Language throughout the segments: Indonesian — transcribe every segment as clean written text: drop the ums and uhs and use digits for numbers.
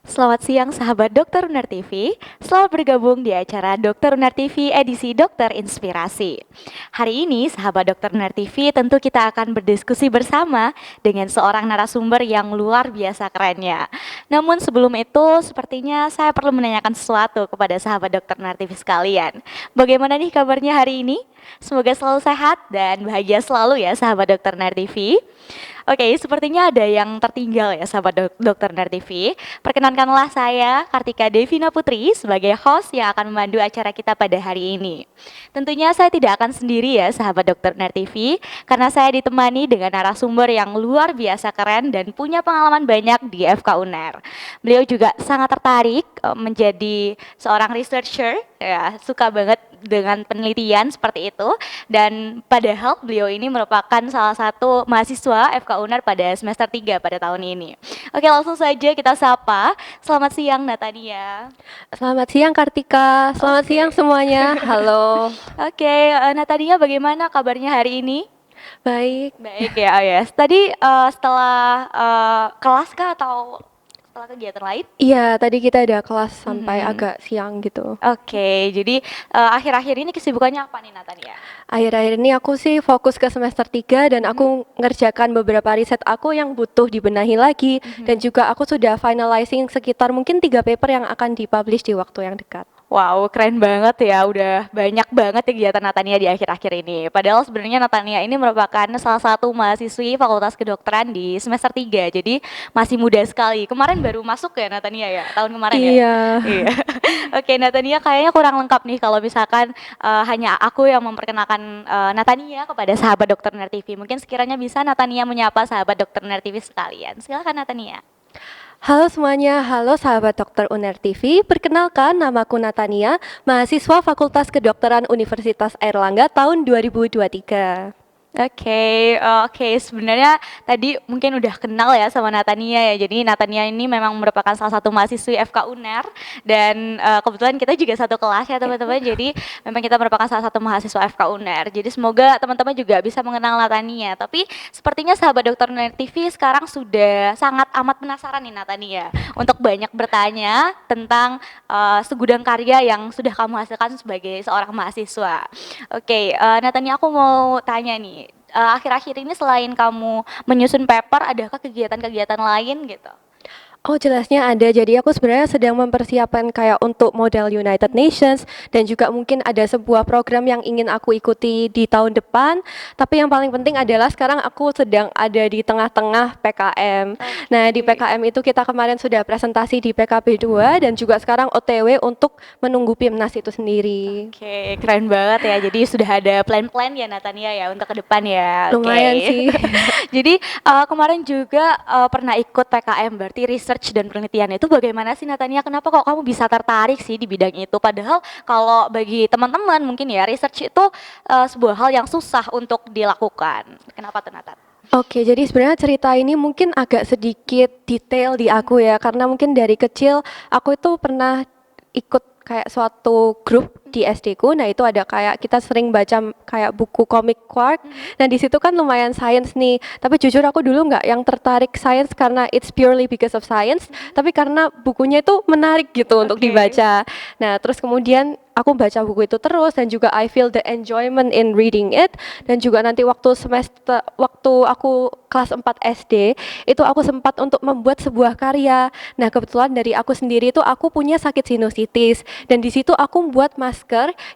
Selamat siang sahabat Dokter Uner TV, selamat bergabung di acara Dokter Uner TV edisi Dokter Inspirasi. Hari ini sahabat Dokter Uner TV tentu kita akan berdiskusi bersama dengan seorang narasumber yang luar biasa kerennya. Namun sebelum itu sepertinya saya perlu menanyakan sesuatu kepada sahabat Dokter Uner TV sekalian. Bagaimana nih kabarnya hari ini? Semoga selalu sehat dan bahagia selalu ya sahabat Dokter Uner TV. Oke, sepertinya ada yang tertinggal ya sahabat Dokter Ner TV. Perkenankanlah saya Kartika Devina Putri sebagai host yang akan memandu acara kita pada hari ini. Tentunya saya tidak akan sendiri ya sahabat Dokter Ner TV, karena saya ditemani dengan narasumber yang luar biasa keren dan punya pengalaman banyak di FK UNER. Beliau juga sangat tertarik menjadi seorang researcher, ya, suka banget dengan penelitian seperti itu, dan padahal beliau ini merupakan salah satu mahasiswa FK UNER pada semester 3 pada tahun ini. Oke, langsung saja kita sapa. Selamat siang Natania. Selamat siang Kartika, selamat siang semuanya. Halo. Oke, Natania bagaimana kabarnya hari ini? Baik. Baik ya, oh ya. Tadi setelah kelas kah atau setelah kegiatan lain? Iya, tadi kita ada kelas sampai Mhm. agak siang gitu. Oke, jadi akhir-akhir ini kesibukannya apa nih Natania? Akhir-akhir ini aku sih fokus ke semester 3 dan aku ngerjakan beberapa riset aku yang butuh dibenahi lagi, dan juga aku sudah finalizing sekitar mungkin 3 paper yang akan dipublish di waktu yang dekat. Wow, keren banget ya, udah banyak banget kegiatan Natania di akhir-akhir ini. Padahal sebenarnya Natania ini merupakan salah satu mahasiswi Fakultas Kedokteran di semester 3, jadi masih muda sekali. Kemarin baru masuk ya Natania ya, tahun kemarin ya? Iya. Iya. Oke, Natania kayaknya kurang lengkap nih kalau misalkan hanya aku yang memperkenalkan Natania kepada sahabat Dokter Ner TV. Mungkin sekiranya bisa Natania menyapa sahabat Dokter Ner TV sekalian. Silakan Natania. Halo semuanya, halo sahabat Dokter UNER TV. Perkenalkan, namaku Natania, mahasiswa Fakultas Kedokteran Universitas Airlangga tahun 2023. Oke, sebenarnya tadi mungkin udah kenal ya sama Natania ya. Jadi Natania ini memang merupakan salah satu mahasiswi FK UNER, dan kebetulan kita juga satu kelas ya teman-teman. Jadi memang kita merupakan salah satu mahasiswa FK UNER. Jadi semoga teman-teman juga bisa mengenal Natania. Tapi sepertinya sahabat Dokter UNER TV sekarang sudah sangat amat penasaran nih Natania untuk banyak bertanya tentang segudang karya yang sudah kamu hasilkan sebagai seorang mahasiswa. Oke, Natania, aku mau tanya nih, akhir-akhir ini selain kamu menyusun paper, adakah kegiatan-kegiatan lain gitu? Oh, jelasnya ada. Jadi aku sebenarnya sedang mempersiapkan kayak untuk model United Nations, dan juga mungkin ada sebuah program yang ingin aku ikuti di tahun depan. Tapi yang paling penting adalah sekarang aku sedang ada di tengah-tengah PKM. Nah, di PKM itu kita kemarin sudah presentasi di PKB 2 dan juga sekarang OTW untuk menunggu PIMNAS itu sendiri. Oke, keren banget ya. Jadi sudah ada plan-plan ya Natania ya untuk ke depan ya. Oke. Lumayan sih. Jadi kemarin juga pernah ikut PKM, berarti research dan penelitian itu bagaimana sih Natania? Kenapa kok kamu bisa tertarik sih di bidang itu? Padahal kalau bagi teman-teman mungkin ya research itu sebuah hal yang susah untuk dilakukan. Kenapa tuh Natan? Oke, jadi sebenarnya cerita ini mungkin agak sedikit detail di aku ya, karena mungkin dari kecil aku itu pernah ikut kayak suatu grup di SD ku. Nah, itu ada kayak kita sering baca kayak buku komik Quark. Nah, di situ kan lumayan science nih. Tapi jujur aku dulu nggak yang tertarik science karena it's purely because of science, tapi karena bukunya itu menarik gitu untuk dibaca. Nah, terus kemudian aku baca buku itu terus, dan juga I feel the enjoyment in reading it. Dan juga nanti waktu aku kelas 4 SD itu aku sempat untuk membuat sebuah karya. Nah, kebetulan dari aku sendiri itu aku punya sakit sinusitis, dan di situ aku buat masker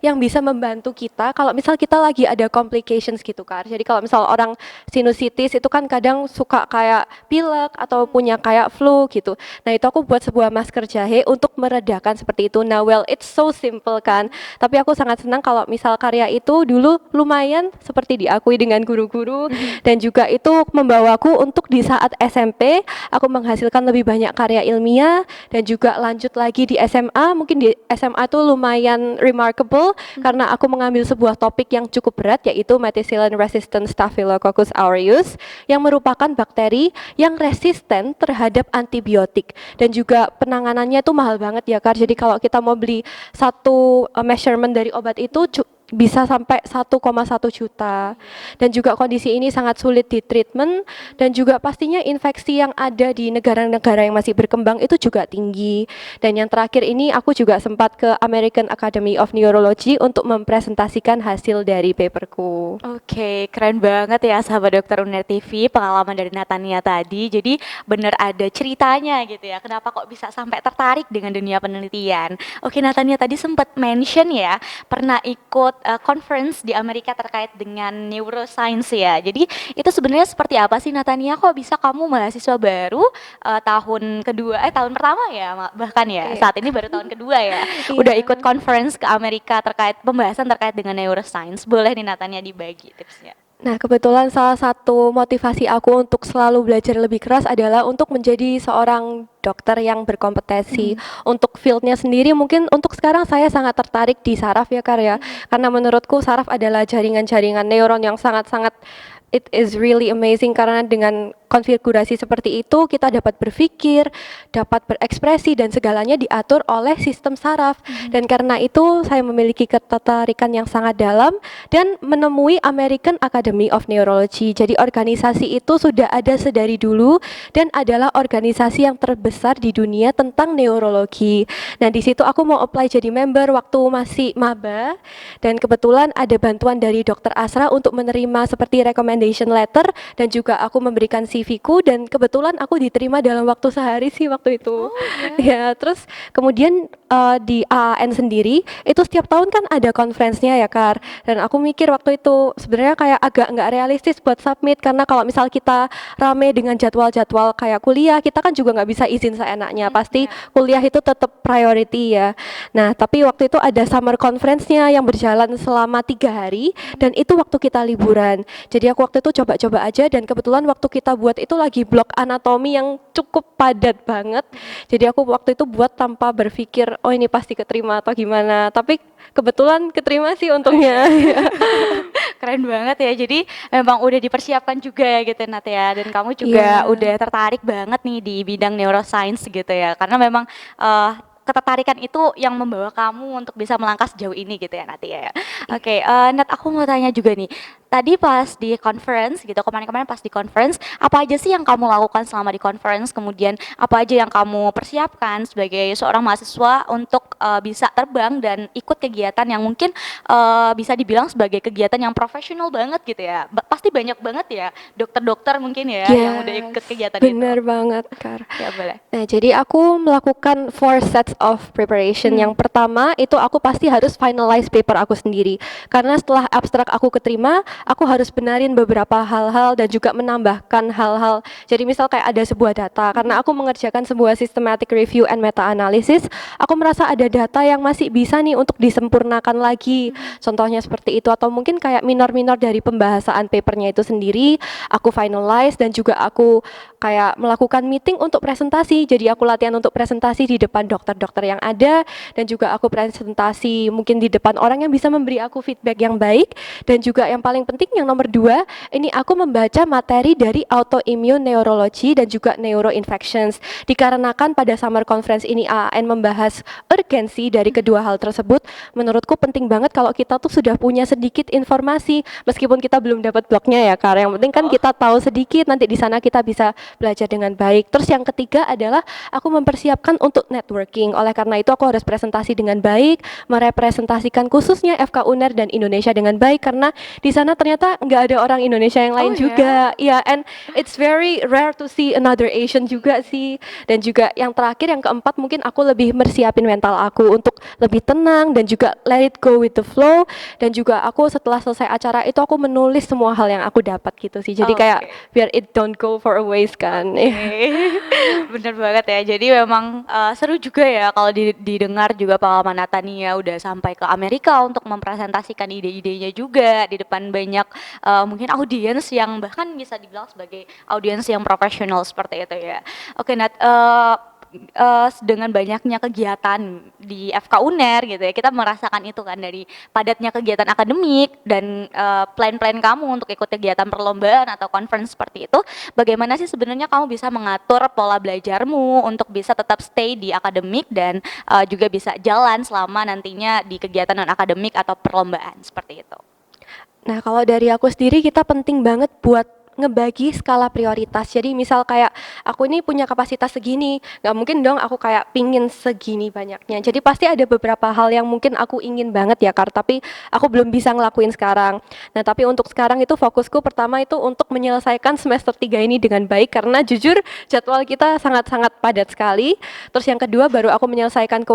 yang bisa membantu kita kalau misal kita lagi ada complications gitu kan. Jadi kalau misal orang sinusitis itu kan kadang suka kayak pilek atau punya kayak flu gitu. Nah, itu aku buat sebuah masker jahe untuk meredakan seperti itu. Nah, well, it's so simple kan, tapi aku sangat senang kalau misal karya itu dulu lumayan seperti diakui dengan guru-guru, dan juga itu membawaku untuk di saat SMP aku menghasilkan lebih banyak karya ilmiah, dan juga lanjut lagi di SMA. Mungkin di SMA tuh lumayan remarkable karena aku mengambil sebuah topik yang cukup berat, yaitu methicillin resistant Staphylococcus aureus, yang merupakan bakteri yang resisten terhadap antibiotik, dan juga penanganannya itu mahal banget ya Kak. Jadi kalau kita mau beli satu measurement dari obat itu bisa sampai 1,1 juta. Dan juga kondisi ini sangat sulit di treatment, dan juga pastinya infeksi yang ada di negara-negara yang masih berkembang itu juga tinggi. Dan yang terakhir ini aku juga sempat ke American Academy of Neurology untuk mempresentasikan hasil dari paperku. Oke, keren banget ya sahabat dokter Uner TV, pengalaman dari Natania tadi. Jadi bener ada ceritanya gitu ya, kenapa kok bisa sampai tertarik dengan dunia penelitian. Oke, Natania tadi sempat mention ya, pernah ikut conference di Amerika terkait dengan neuroscience ya. Jadi itu sebenarnya seperti apa sih Natania? Kok bisa kamu mahasiswa baru tahun pertama ya bahkan ya, Iya. saat ini baru tahun kedua ya, udah ikut conference ke Amerika terkait pembahasan terkait dengan neuroscience. Boleh nih Natania dibagi tipsnya. Nah, kebetulan salah satu motivasi aku untuk selalu belajar lebih keras adalah untuk menjadi seorang dokter yang berkompetensi. Untuk fieldnya sendiri mungkin untuk sekarang saya sangat tertarik di saraf ya Kar ya. Karena menurutku saraf adalah jaringan-jaringan neuron yang sangat-sangat, it is really amazing, karena dengan konfigurasi seperti itu kita dapat berpikir, dapat berekspresi, dan segalanya diatur oleh sistem saraf. Dan karena itu saya memiliki ketertarikan yang sangat dalam dan menemui American Academy of Neurology. Jadi organisasi itu sudah ada sedari dulu dan adalah organisasi yang terbesar di dunia tentang neurologi. Nah, di situ aku mau apply jadi member waktu masih maba, dan kebetulan ada bantuan dari Dokter Asra untuk menerima seperti recommendation letter, dan juga aku memberikan CV-ku, dan kebetulan aku diterima dalam waktu sehari sih waktu itu. Ya, terus kemudian di AAN sendiri itu setiap tahun kan ada conference-nya ya Kar, dan aku mikir waktu itu sebenarnya kayak agak nggak realistis buat submit, karena kalau misal kita rame dengan jadwal-jadwal kayak kuliah, kita kan juga nggak bisa izin seenaknya, pasti kuliah itu tetap priority ya. Nah, tapi waktu itu ada summer conference-nya yang berjalan selama 3 hari, dan itu waktu kita liburan. Jadi aku waktu itu coba-coba aja, dan kebetulan waktu kita buat itu lagi blok anatomi yang cukup padat banget. Jadi aku waktu itu buat tanpa berpikir, oh ini pasti keterima atau gimana. Tapi kebetulan keterima sih untungnya. Keren banget ya, jadi memang udah dipersiapkan juga ya gitu Nat ya, dan kamu juga udah tertarik banget nih di bidang neuroscience gitu ya, karena memang ketertarikan itu yang membawa kamu untuk bisa melangkah sejauh ini gitu ya Nat ya. Oke, Nat, aku mau tanya juga nih, tadi pas di conference gitu, kemarin-kemarin pas di conference, apa aja sih yang kamu lakukan selama di conference, kemudian apa aja yang kamu persiapkan sebagai seorang mahasiswa untuk bisa terbang dan ikut kegiatan yang mungkin bisa dibilang sebagai kegiatan yang profesional banget gitu ya. Pasti banyak banget ya dokter-dokter mungkin ya yang udah ikut kegiatan itu. Bener banget Kar. Ya boleh. Nah, jadi aku melakukan 4 sets of preparation. Yang pertama itu aku pasti harus finalize paper aku sendiri, karena setelah abstrak aku keterima, aku harus benarin beberapa hal-hal dan juga menambahkan hal-hal. Jadi misal kayak ada sebuah data, karena aku mengerjakan sebuah systematic review and meta analysis, aku merasa ada data yang masih bisa nih untuk disempurnakan lagi. Contohnya seperti itu, atau mungkin kayak minor-minor dari pembahasan papernya itu sendiri, aku finalize, dan juga aku kayak melakukan meeting untuk presentasi. Jadi aku latihan untuk presentasi di depan dokter-dokter yang ada, dan juga aku presentasi mungkin di depan orang yang bisa memberi aku feedback yang baik. Dan juga yang paling penting yang nomor 2, ini aku membaca materi dari autoimmune neurology dan juga neuroinfections. Dikarenakan pada summer conference ini AAN membahas urgensi dari kedua hal tersebut, menurutku penting banget kalau kita tuh sudah punya sedikit informasi, meskipun kita belum dapat blognya ya Kar. Yang penting kan kita tahu sedikit, nanti di sana kita bisa belajar dengan baik. Terus yang ketiga adalah aku mempersiapkan untuk networking. Oleh karena itu aku harus presentasi dengan baik, merepresentasikan khususnya FK UNER dan Indonesia dengan baik, karena di sana ternyata nggak ada orang Indonesia yang lain juga. Ya, and it's very rare to see another Asian juga sih. Dan juga yang terakhir, yang keempat, mungkin aku lebih mersiapin mental aku untuk lebih tenang dan juga let it go with the flow. Dan juga aku setelah selesai acara itu aku menulis semua hal yang aku dapat gitu sih. Jadi kayak biar it don't go for a waste kan. Bener banget ya, jadi memang seru juga ya kalau didengar juga pengalaman Natania udah sampai ke Amerika untuk mempresentasikan ide-idenya juga di depan banyak mungkin audiens yang bahkan bisa dibilang sebagai audiens yang profesional seperti itu ya. Oke Nat, dengan banyaknya kegiatan di FK UNER gitu ya, kita merasakan itu kan dari padatnya kegiatan akademik dan plan-plan kamu untuk ikut kegiatan perlombaan atau conference seperti itu, bagaimana sih sebenarnya kamu bisa mengatur pola belajarmu untuk bisa tetap stay di akademik dan juga bisa jalan selama nantinya di kegiatan non akademik atau perlombaan seperti itu. Nah, kalau dari aku sendiri kita penting banget buat ngebagi skala prioritas. Jadi misal kayak aku ini punya kapasitas segini, nggak mungkin dong aku kayak pingin segini banyaknya. Jadi pasti ada beberapa hal yang mungkin aku ingin banget ya Kar, tapi aku belum bisa ngelakuin sekarang. Nah, tapi untuk sekarang itu fokusku pertama itu untuk menyelesaikan semester 3 ini dengan baik karena jujur jadwal kita sangat-sangat padat sekali. Terus yang kedua baru aku menyelesaikan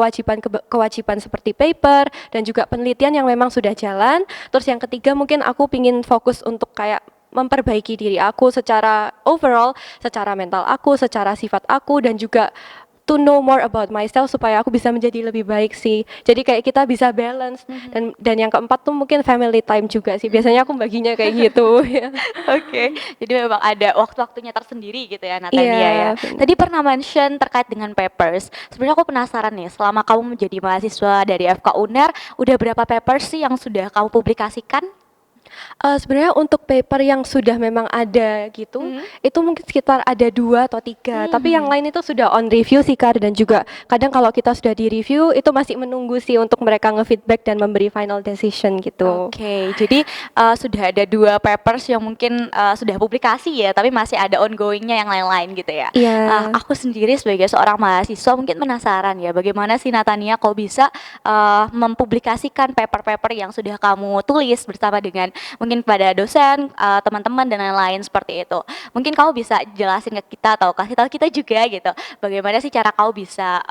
kewajiban seperti paper dan juga penelitian yang memang sudah jalan. Terus yang ketiga mungkin aku pingin fokus untuk kayak memperbaiki diri aku secara overall, secara mental aku, secara sifat aku, dan juga to know more about myself supaya aku bisa menjadi lebih baik sih. Jadi kayak kita bisa balance. Dan yang keempat tuh mungkin family time juga sih. Biasanya aku baginya kayak gitu. Ya. Oke, jadi memang ada waktu-waktunya tersendiri gitu ya Natania ya. Iya, benar. Tadi pernah mention terkait dengan papers. Sebenarnya aku penasaran nih, selama kamu menjadi mahasiswa dari FK UNER, udah berapa papers sih yang sudah kamu publikasikan? Sebenarnya untuk paper yang sudah memang ada gitu, itu mungkin sekitar ada 2 atau 3. Tapi yang lain itu sudah on review sih Kak, dan juga kadang kalau kita sudah di review itu masih menunggu sih untuk mereka nge-feedback dan memberi final decision gitu. Oke, jadi sudah ada 2 papers yang mungkin sudah publikasi ya, tapi masih ada ongoingnya yang lain-lain gitu ya. Iya. Aku sendiri sebagai seorang mahasiswa mungkin penasaran ya, bagaimana sih Natania kok bisa mempublikasikan paper-paper yang sudah kamu tulis bersama dengan mungkin kepada dosen, teman-teman dan lain-lain seperti itu. Mungkin kamu bisa jelasin ke kita atau kasih tahu kita juga gitu, bagaimana sih cara kau bisa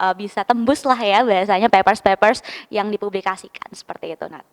tembus lah ya bahasanya papers-papers yang dipublikasikan seperti itu, Nat.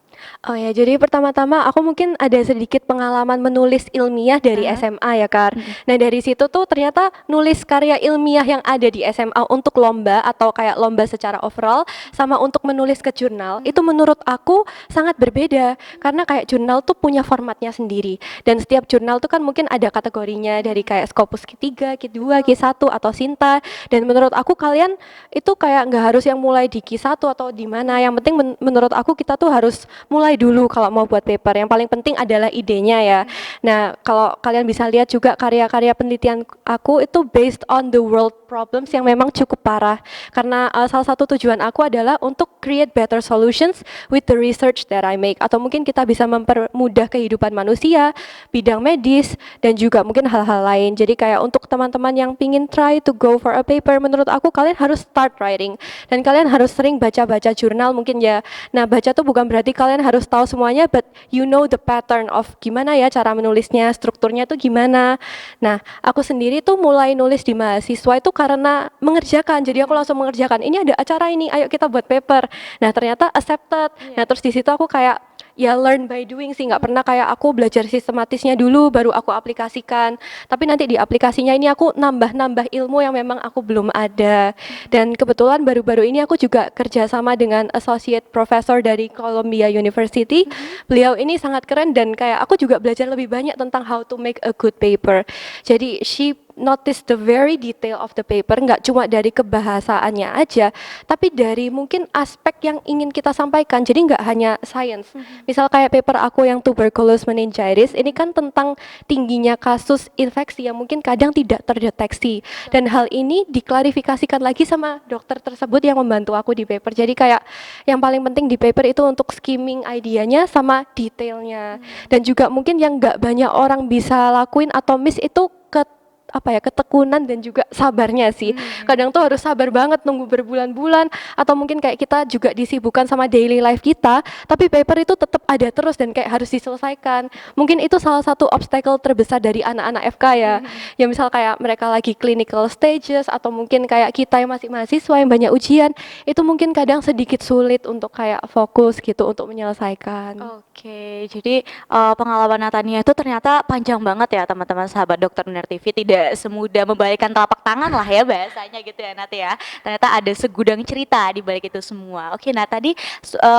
Oh ya, jadi pertama-tama aku mungkin ada sedikit pengalaman menulis ilmiah dari SMA ya, Kar. Nah, dari situ tuh ternyata nulis karya ilmiah yang ada di SMA untuk lomba atau kayak lomba secara overall sama untuk menulis ke jurnal, itu menurut aku sangat berbeda. Karena kayak jurnal tuh punya formatnya sendiri. Dan setiap jurnal tuh kan mungkin ada kategorinya dari kayak Scopus Q3, Q2, Q1 atau Sinta. Dan menurut aku kalian itu kayak nggak harus yang mulai di Q1 atau di mana. Yang penting menurut aku kita tuh harus mulai dulu kalau mau buat paper. Yang paling penting adalah idenya ya. Nah, kalau kalian bisa lihat juga karya-karya penelitian aku itu based on the world problems yang memang cukup parah. Karena salah satu tujuan aku adalah untuk create better solutions with the research that I make. Atau mungkin kita bisa mempermudah kehidupan manusia, bidang medis, dan juga mungkin hal-hal lain. Jadi kayak untuk teman-teman yang pingin try to go for a paper, menurut aku kalian harus start writing. Dan kalian harus sering baca-baca jurnal mungkin ya. Nah, baca tuh bukan berarti kalian harus tahu semuanya, but you know the pattern of gimana ya cara menulisnya, strukturnya tuh gimana. Nah, aku sendiri tuh mulai nulis di mahasiswa itu karena mengerjakan. Jadi aku langsung mengerjakan. Ini ada acara ini, ayo kita buat paper. Nah, ternyata accepted. Nah, terus di situ aku kayak ya learn by doing sih, nggak pernah kayak aku belajar sistematisnya dulu baru aku aplikasikan, tapi nanti di aplikasinya ini aku nambah-nambah ilmu yang memang aku belum ada. Dan kebetulan baru-baru ini aku juga kerja sama dengan associate professor dari Columbia University. Beliau ini sangat keren dan kayak aku juga belajar lebih banyak tentang how to make a good paper. Jadi she notice the very detail of the paper, nggak cuma dari kebahasaannya aja, tapi dari mungkin aspek yang ingin kita sampaikan. Jadi nggak hanya science. Misal kayak paper aku yang tuberculosis meningitis, ini kan tentang tingginya kasus infeksi yang mungkin kadang tidak terdeteksi. Dan hal ini diklarifikasikan lagi sama dokter tersebut yang membantu aku di paper. Jadi kayak yang paling penting di paper itu untuk skimming idenya sama detailnya. Dan juga mungkin yang nggak banyak orang bisa lakuin atau miss itu ketekunan dan juga sabarnya sih. Kadang tuh harus sabar banget nunggu berbulan-bulan, atau mungkin kayak kita juga disibukkan sama daily life kita, tapi paper itu tetap ada terus dan kayak harus diselesaikan. Mungkin itu salah satu obstacle terbesar dari anak-anak FK ya. Ya misal kayak mereka lagi clinical stages, atau mungkin kayak kita yang masih mahasiswa yang banyak ujian, itu mungkin kadang sedikit sulit untuk kayak fokus gitu untuk menyelesaikan. Oke, jadi pengalaman Natania itu ternyata panjang banget ya teman-teman sahabat Dokter Uner TV. Tidak tidak semudah membalikkan telapak tangan lah ya bahasanya gitu ya Nat ya. Ternyata ada segudang cerita di balik itu semua. Oke, nah tadi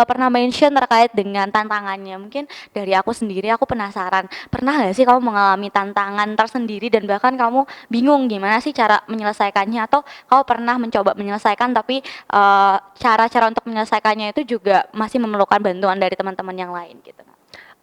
pernah mention terkait dengan tantangannya. Mungkin dari aku sendiri aku penasaran, pernah nggak sih kamu mengalami tantangan tersendiri dan bahkan kamu bingung gimana sih cara menyelesaikannya, atau kamu pernah mencoba menyelesaikan tapi cara-cara untuk menyelesaikannya itu juga masih memerlukan bantuan dari teman-teman yang lain gitu.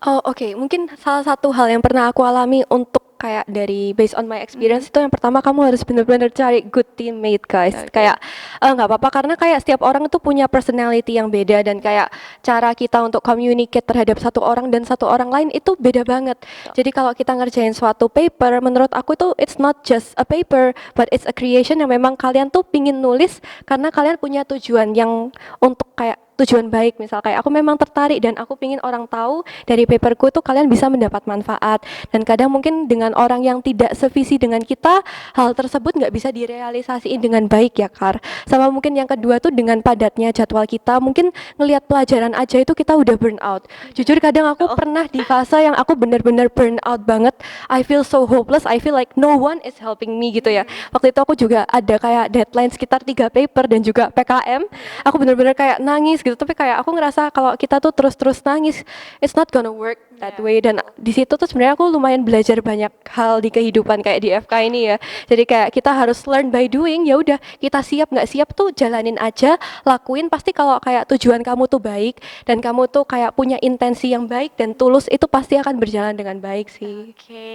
Oh, oke. Mungkin salah satu hal yang pernah aku alami untuk kayak dari based on my experience itu yang pertama kamu harus benar-benar cari good teammate, guys. Oke. Kayak nggak apa-apa karena kayak setiap orang itu punya personality yang beda dan kayak cara kita untuk communicate terhadap satu orang dan satu orang lain itu beda banget. Jadi kalau kita ngerjain suatu paper, menurut aku itu it's not just a paper, but it's a creation yang memang kalian tuh pingin nulis karena kalian punya tujuan yang untuk kayak tujuan baik. Misal kayak aku memang tertarik dan aku pingin orang tahu dari paperku tuh kalian bisa mendapat manfaat, dan kadang mungkin dengan orang yang tidak sevisi dengan kita hal tersebut nggak bisa direalisasiin dengan baik ya Kar. Sama mungkin yang kedua tuh dengan padatnya jadwal kita, mungkin ngelihat pelajaran aja itu kita udah burn out. Jujur kadang aku pernah di fase yang aku benar-benar burn out banget. I feel so hopeless, I feel like no one is helping me gitu ya. Waktu itu aku juga ada kayak deadline sekitar 3 paper dan juga PKM. Aku benar-benar kayak nangis gitu, tapi kayak aku ngerasa kalau kita tuh terus-terus nangis, it's not gonna work that way. Dan di situ tuh sebenarnya aku lumayan belajar banyak hal di kehidupan kayak di FK ini ya. Jadi kayak kita harus learn by doing. Ya udah, kita siap nggak siap tuh jalanin aja, lakuin. Pasti kalau kayak tujuan kamu tuh baik dan kamu tuh kayak punya intensi yang baik dan tulus, itu pasti akan berjalan dengan baik sih. Oke,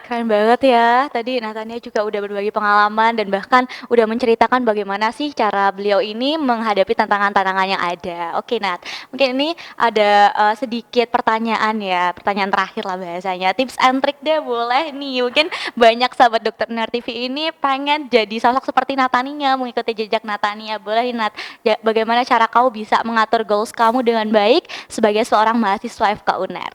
keren banget ya. Tadi Natania juga udah berbagi pengalaman dan bahkan udah menceritakan bagaimana sih cara beliau ini menghadapi tantangan-tantangan yang ada. Oke Nat, mungkin ini ada sedikit pertanyaan ya, pertanyaan terakhir lah bahasanya. Tips and trick deh boleh nih, mungkin banyak sahabat Dokter Uner TV ini pengen jadi sosok seperti Natania, mengikuti jejak Natania. Boleh nih Nat, bagaimana cara kau bisa mengatur goals kamu dengan baik sebagai seorang mahasiswa FK Uner?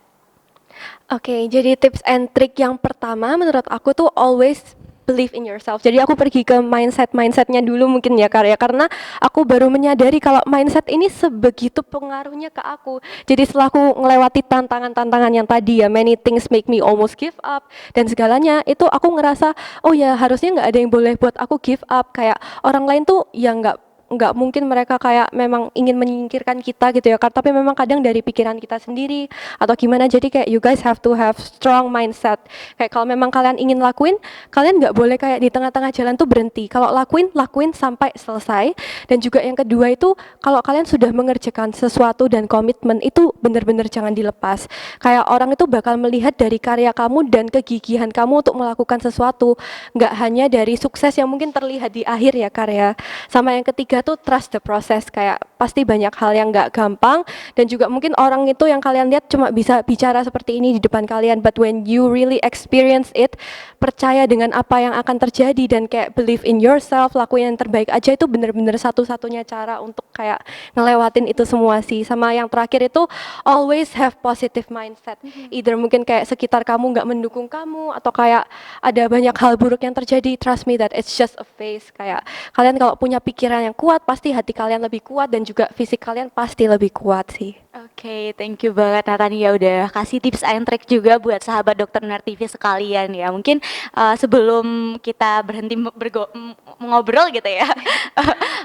Oke, jadi tips and trick yang pertama menurut aku tuh always believe in yourself. Jadi aku pergi ke mindsetnya dulu mungkin ya Kak ya, karena aku baru menyadari kalau mindset ini sebegitu pengaruhnya ke aku. Jadi setelah aku ngelewati tantangan-tantangan yang tadi ya, many things make me almost give up dan segalanya, itu aku ngerasa oh ya harusnya nggak ada yang boleh buat aku give up. Kayak orang lain tuh ya nggak mungkin mereka kayak memang ingin menyingkirkan kita gitu ya Kak, tapi memang kadang dari pikiran kita sendiri atau gimana. Jadi kayak you guys have to have strong mindset. Kayak kalau memang kalian ingin lakuin, kalian nggak boleh kayak di tengah-tengah jalan tuh berhenti. Kalau lakuin sampai selesai. Dan juga yang kedua itu, kalau kalian sudah mengerjakan sesuatu dan komitmen itu benar-benar jangan dilepas. Kayak orang itu bakal melihat dari karya kamu dan kegigihan kamu untuk melakukan sesuatu, nggak hanya dari sukses yang mungkin terlihat di akhir ya karya. Sama yang ketiga tuh trust the process. Kayak pasti banyak hal yang nggak gampang, dan juga mungkin orang itu yang kalian lihat cuma bisa bicara seperti ini di depan kalian, but when you really experience it, percaya dengan apa yang akan terjadi dan kayak believe in yourself, lakuin yang terbaik aja. Itu bener-bener satu-satunya cara untuk kayak ngelewatin itu semua sih. Sama yang terakhir itu always have positive mindset. Either mungkin kayak sekitar kamu nggak mendukung kamu atau kayak ada banyak hal buruk yang terjadi, trust me that it's just a phase. Kayak kalian kalau punya pikiran yang kuat, pasti hati kalian lebih kuat dan juga fisik kalian pasti lebih kuat sih. Oke, thank you banget Natania udah kasih tips and trick juga buat sahabat Dokter Uner TV sekalian ya. Mungkin sebelum kita berhenti ngobrol gitu ya,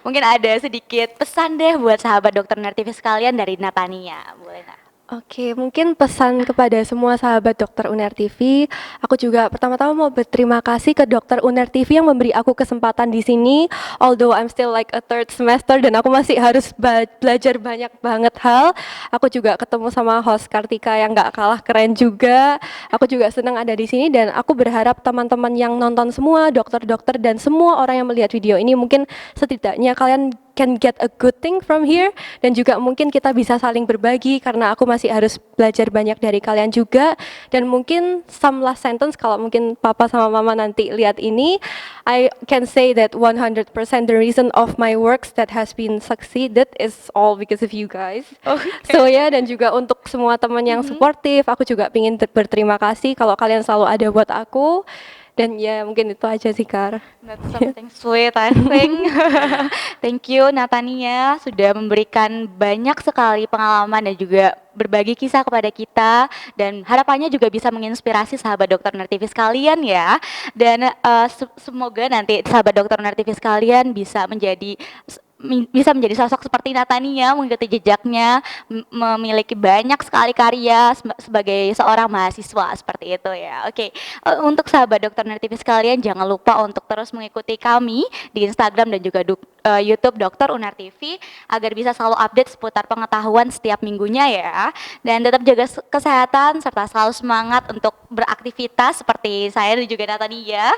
mungkin ada sedikit pesan deh buat sahabat Dokter Uner TV sekalian dari Natania. Boleh Nat? Oke, mungkin pesan kepada semua sahabat Dokter Uner TV, aku juga pertama-tama mau berterima kasih ke Dokter Uner TV yang memberi aku kesempatan di sini. Although I'm still like a third semester dan aku masih harus belajar banyak banget hal. Aku juga ketemu sama host Kartika yang nggak kalah keren juga. Aku juga senang ada di sini dan aku berharap teman-teman yang nonton semua, dokter-dokter dan semua orang yang melihat video ini, mungkin setidaknya kalian can get a good thing from here, dan juga mungkin kita bisa saling berbagi karena aku masih harus belajar banyak dari kalian juga. Dan mungkin some last sentence, kalau mungkin papa sama mama nanti lihat ini, I can say that 100% the reason of my works that has been succeeded is all because of you guys. So ya, dan juga untuk semua teman yang suportif, aku juga ingin berterima kasih kalau kalian selalu ada buat aku. Dan ya mungkin itu aja sih Kar. That's something sweet, I think. Thank you Natania sudah memberikan banyak sekali pengalaman dan juga berbagi kisah kepada kita, dan harapannya juga bisa menginspirasi sahabat dokter Uner TV sekalian ya. Dan semoga nanti sahabat dokter Uner TV sekalian bisa menjadi sosok seperti Natania, mengikuti jejaknya, memiliki banyak sekali karya sebagai seorang mahasiswa seperti itu ya. Oke, untuk sahabat dokter Uner TV sekalian, jangan lupa untuk terus mengikuti kami di Instagram dan juga YouTube Dokter Uner TV agar bisa selalu update seputar pengetahuan setiap minggunya ya. Dan tetap jaga kesehatan serta selalu semangat untuk beraktivitas seperti saya dan juga Natania.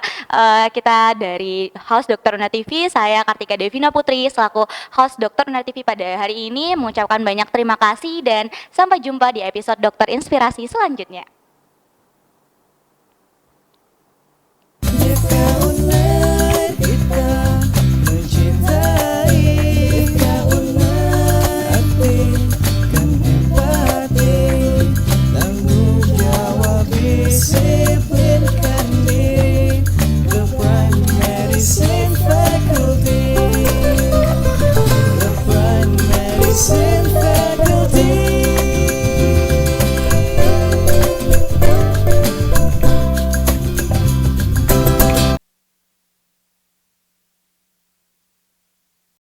Kita dari host Dokter Uner TV, saya Kartika Devina Putri selaku host Dokter Uner TV pada hari ini mengucapkan banyak terima kasih dan sampai jumpa di episode Dokter Inspirasi selanjutnya.